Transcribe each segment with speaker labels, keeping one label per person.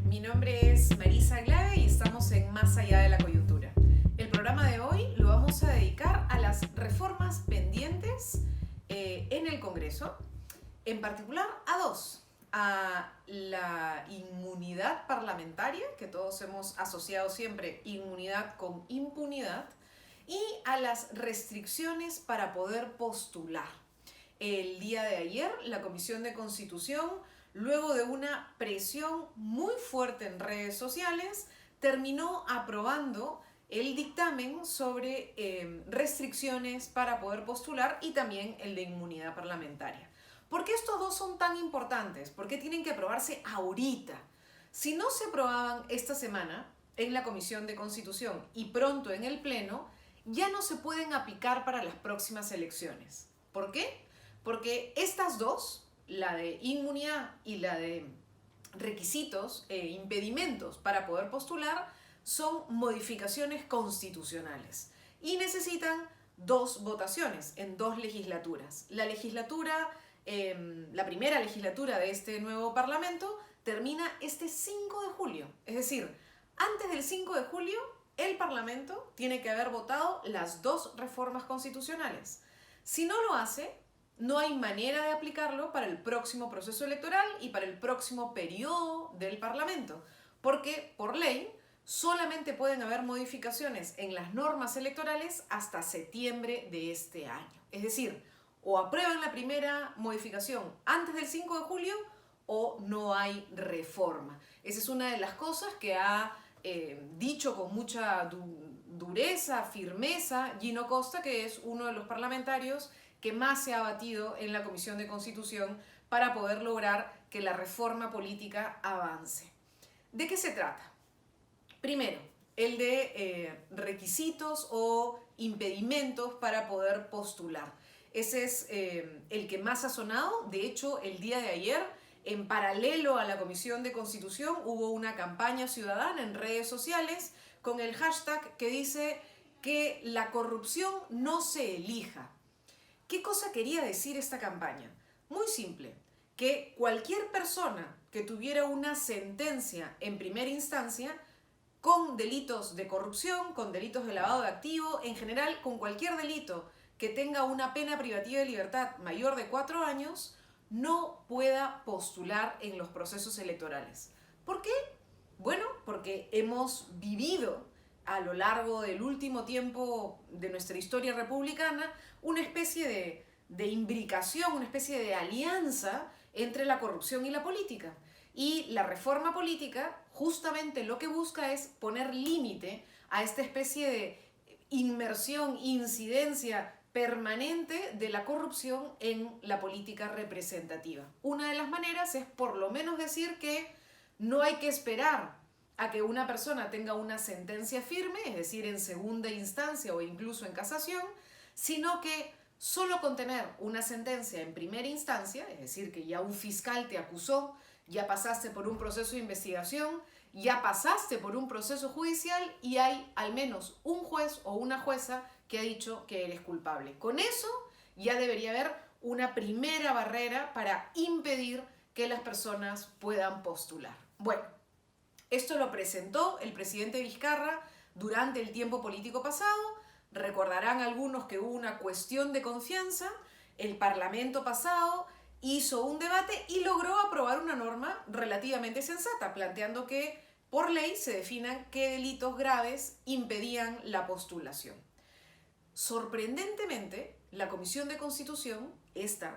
Speaker 1: Mi nombre es Marisa Glave y estamos en Más Allá de la Coyuntura. El programa de hoy lo vamos a dedicar a las reformas pendientes en el Congreso, en particular a dos: a la inmunidad parlamentaria, que todos hemos asociado siempre inmunidad con impunidad, y a las restricciones para poder postular. El día de ayer, la Comisión de Constitución, luego de una presión muy fuerte en redes sociales, terminó aprobando el dictamen sobre restricciones para poder postular y también el de inmunidad parlamentaria. ¿Por qué estos dos son tan importantes? ¿Por qué tienen que aprobarse ahorita? Si no se aprobaban esta semana en la Comisión de Constitución y pronto en el Pleno, ya no se pueden aplicar para las próximas elecciones. ¿Por qué? Porque estas dos, la de inmunidad y la de requisitos e impedimentos para poder postular, son modificaciones constitucionales y necesitan dos votaciones en dos legislaturas. La primera legislatura de este nuevo Parlamento termina este 5 de julio. Es decir, antes del 5 de julio, el Parlamento tiene que haber votado las dos reformas constitucionales. Si no lo hace, no hay manera de aplicarlo para el próximo proceso electoral y para el próximo periodo del Parlamento, porque por ley solamente pueden haber modificaciones en las normas electorales hasta septiembre de este año. Es decir, o aprueban la primera modificación antes del 5 de julio o no hay reforma. Esa es una de las cosas que ha dicho con mucha dureza, firmeza, Gino Costa, que es uno de los parlamentarios que más se ha batido en la Comisión de Constitución para poder lograr que la reforma política avance. ¿De qué se trata? Primero, el de requisitos o impedimentos para poder postular. Ese es el que más ha sonado. De hecho, el día de ayer, en paralelo a la Comisión de Constitución, hubo una campaña ciudadana en redes sociales con el hashtag que dice que la corrupción no se elija. ¿Qué cosa quería decir esta campaña? Muy simple, que cualquier persona que tuviera una sentencia en primera instancia con delitos de corrupción, con delitos de lavado de activos, en general con cualquier delito que tenga una pena privativa de libertad mayor de 4 años, no pueda postular en los procesos electorales. ¿Por qué? Bueno, porque hemos vivido a lo largo del último tiempo de nuestra historia republicana una especie de imbricación, una especie de alianza entre la corrupción y la política. Y la reforma política justamente lo que busca es poner límite a esta especie de inmersión, incidencia permanente de la corrupción en la política representativa. Una de las maneras es por lo menos decir que no hay que esperar a que una persona tenga una sentencia firme, es decir, en segunda instancia o incluso en casación, sino que solo con tener una sentencia en primera instancia, es decir, que ya un fiscal te acusó, ya pasaste por un proceso de investigación, ya pasaste por un proceso judicial y hay al menos un juez o una jueza que ha dicho que eres culpable. Con eso ya debería haber una primera barrera para impedir que las personas puedan postular. Bueno, esto lo presentó el presidente Vizcarra durante el tiempo político pasado. Recordarán algunos que hubo una cuestión de confianza. El Parlamento pasado hizo un debate y logró aprobar una norma relativamente sensata, planteando que por ley se definan qué delitos graves impedían la postulación. Sorprendentemente, la Comisión de Constitución,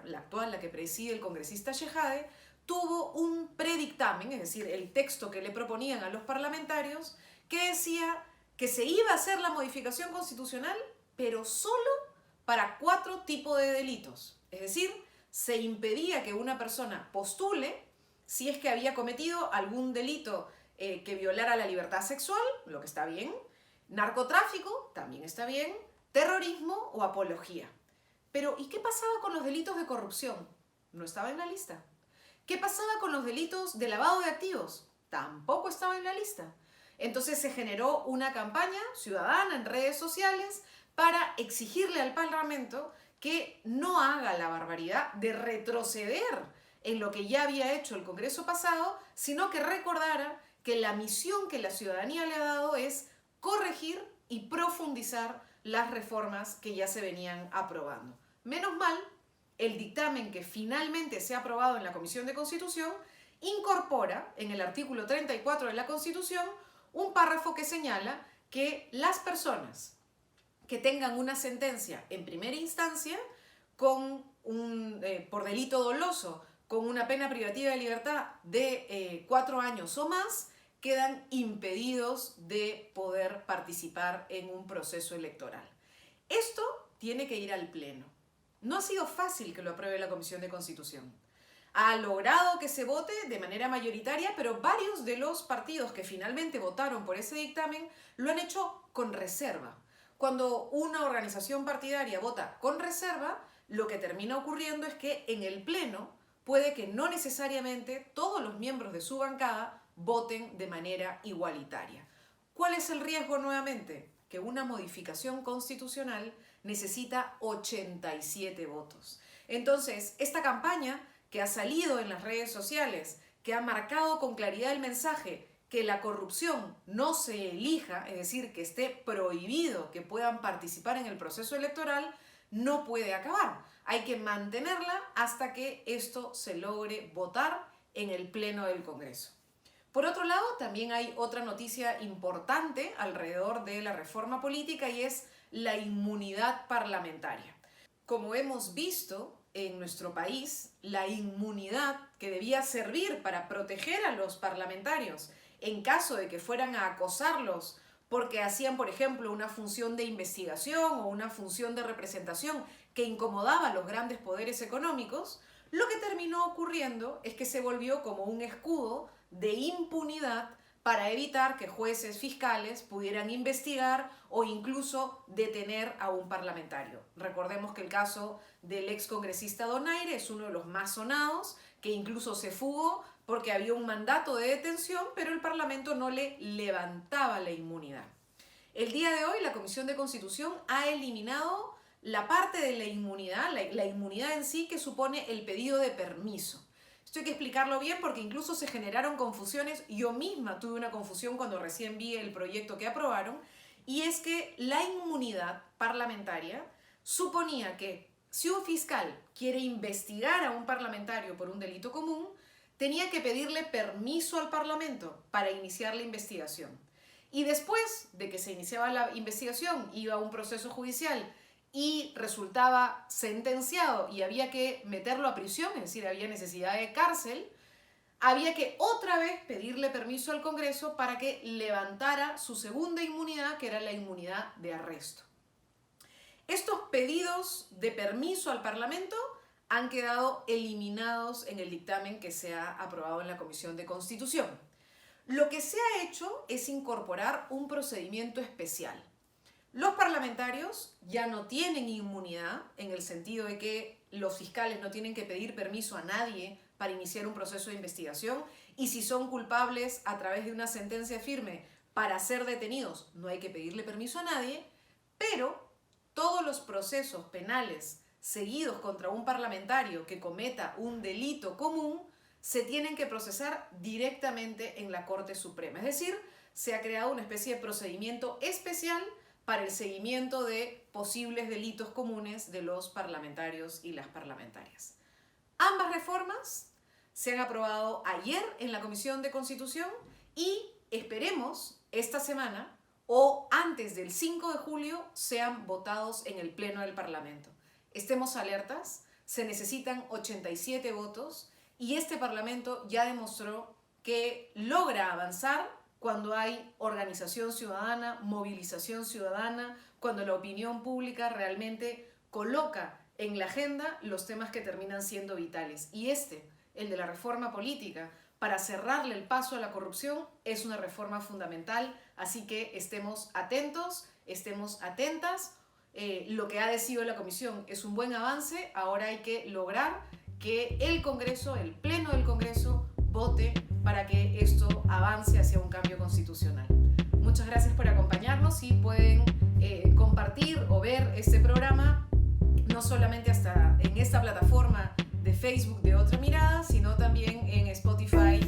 Speaker 1: la actual, la que preside el congresista Shehadeh, tuvo un predictamen, es decir, el texto que le proponían a los parlamentarios, que decía que se iba a hacer la modificación constitucional, pero solo para 4 tipos de delitos. Es decir, se impedía que una persona postule si es que había cometido algún delito que violara la libertad sexual, lo que está bien, narcotráfico, también está bien, terrorismo o apología. Pero, ¿y qué pasaba con los delitos de corrupción? No estaba en la lista. ¿Qué pasaba con los delitos de lavado de activos? Tampoco estaba en la lista. Entonces se generó una campaña ciudadana en redes sociales para exigirle al Parlamento que no haga la barbaridad de retroceder en lo que ya había hecho el Congreso pasado, sino que recordara que la misión que la ciudadanía le ha dado es corregir y profundizar las reformas que ya se venían aprobando. Menos mal, el dictamen que finalmente se ha aprobado en la Comisión de Constitución incorpora en el artículo 34 de la Constitución un párrafo que señala que las personas que tengan una sentencia en primera instancia por delito doloso con una pena privativa de libertad de 4 años o más, quedan impedidos de poder participar en un proceso electoral. Esto tiene que ir al Pleno. No ha sido fácil que lo apruebe la Comisión de Constitución. Ha logrado que se vote de manera mayoritaria, pero varios de los partidos que finalmente votaron por ese dictamen lo han hecho con reserva. Cuando una organización partidaria vota con reserva, lo que termina ocurriendo es que en el Pleno puede que no necesariamente todos los miembros de su bancada voten de manera igualitaria. ¿Cuál es el riesgo nuevamente? Que una modificación constitucional necesita 87 votos. Entonces, esta campaña que ha salido en las redes sociales, que ha marcado con claridad el mensaje que la corrupción no se elija, es decir, que esté prohibido que puedan participar en el proceso electoral, no puede acabar. Hay que mantenerla hasta que esto se logre votar en el Pleno del Congreso. Por otro lado, también hay otra noticia importante alrededor de la reforma política y es la inmunidad parlamentaria. Como hemos visto en nuestro país, la inmunidad que debía servir para proteger a los parlamentarios en caso de que fueran a acosarlos porque hacían, por ejemplo, una función de investigación o una función de representación que incomodaba a los grandes poderes económicos, lo que terminó ocurriendo es que se volvió como un escudo de impunidad para evitar que jueces fiscales pudieran investigar o incluso detener a un parlamentario. Recordemos que el caso del excongresista Donaire es uno de los más sonados, que incluso se fugó porque había un mandato de detención, pero el Parlamento no le levantaba la inmunidad. El día de hoy la Comisión de Constitución ha eliminado la parte de la inmunidad, la inmunidad en sí que supone el pedido de permiso. Esto hay que explicarlo bien porque incluso se generaron confusiones. Yo misma tuve una confusión cuando recién vi el proyecto que aprobaron, y es que la inmunidad parlamentaria suponía que si un fiscal quiere investigar a un parlamentario por un delito común, tenía que pedirle permiso al Parlamento para iniciar la investigación. Y después de que se iniciaba la investigación, iba a un proceso judicial y resultaba sentenciado y había que meterlo a prisión, es decir, había necesidad de cárcel, había que otra vez pedirle permiso al Congreso para que levantara su segunda inmunidad, que era la inmunidad de arresto. Estos pedidos de permiso al Parlamento han quedado eliminados en el dictamen que se ha aprobado en la Comisión de Constitución. Lo que se ha hecho es incorporar un procedimiento especial. Los parlamentarios ya no tienen inmunidad en el sentido de que los fiscales no tienen que pedir permiso a nadie para iniciar un proceso de investigación, y si son culpables a través de una sentencia firme para ser detenidos no hay que pedirle permiso a nadie, pero todos los procesos penales seguidos contra un parlamentario que cometa un delito común se tienen que procesar directamente en la Corte Suprema. Es decir, se ha creado una especie de procedimiento especial para el seguimiento de posibles delitos comunes de los parlamentarios y las parlamentarias. Ambas reformas se han aprobado ayer en la Comisión de Constitución y esperemos esta semana o antes del 5 de julio sean votados en el Pleno del Parlamento. Estemos alertas, se necesitan 87 votos y este Parlamento ya demostró que logra avanzar cuando hay organización ciudadana, movilización ciudadana, cuando la opinión pública realmente coloca en la agenda los temas que terminan siendo vitales. Y el de la reforma política, para cerrarle el paso a la corrupción, es una reforma fundamental, así que estemos atentos, estemos atentas. Lo que ha decidido la Comisión es un buen avance, ahora hay que lograr que el Congreso, el Pleno del Congreso, vote para que esto avance hacia un cambio constitucional. Muchas gracias por acompañarnos y pueden compartir o ver este programa no solamente hasta en esta plataforma de Facebook de Otra Mirada, sino también en Spotify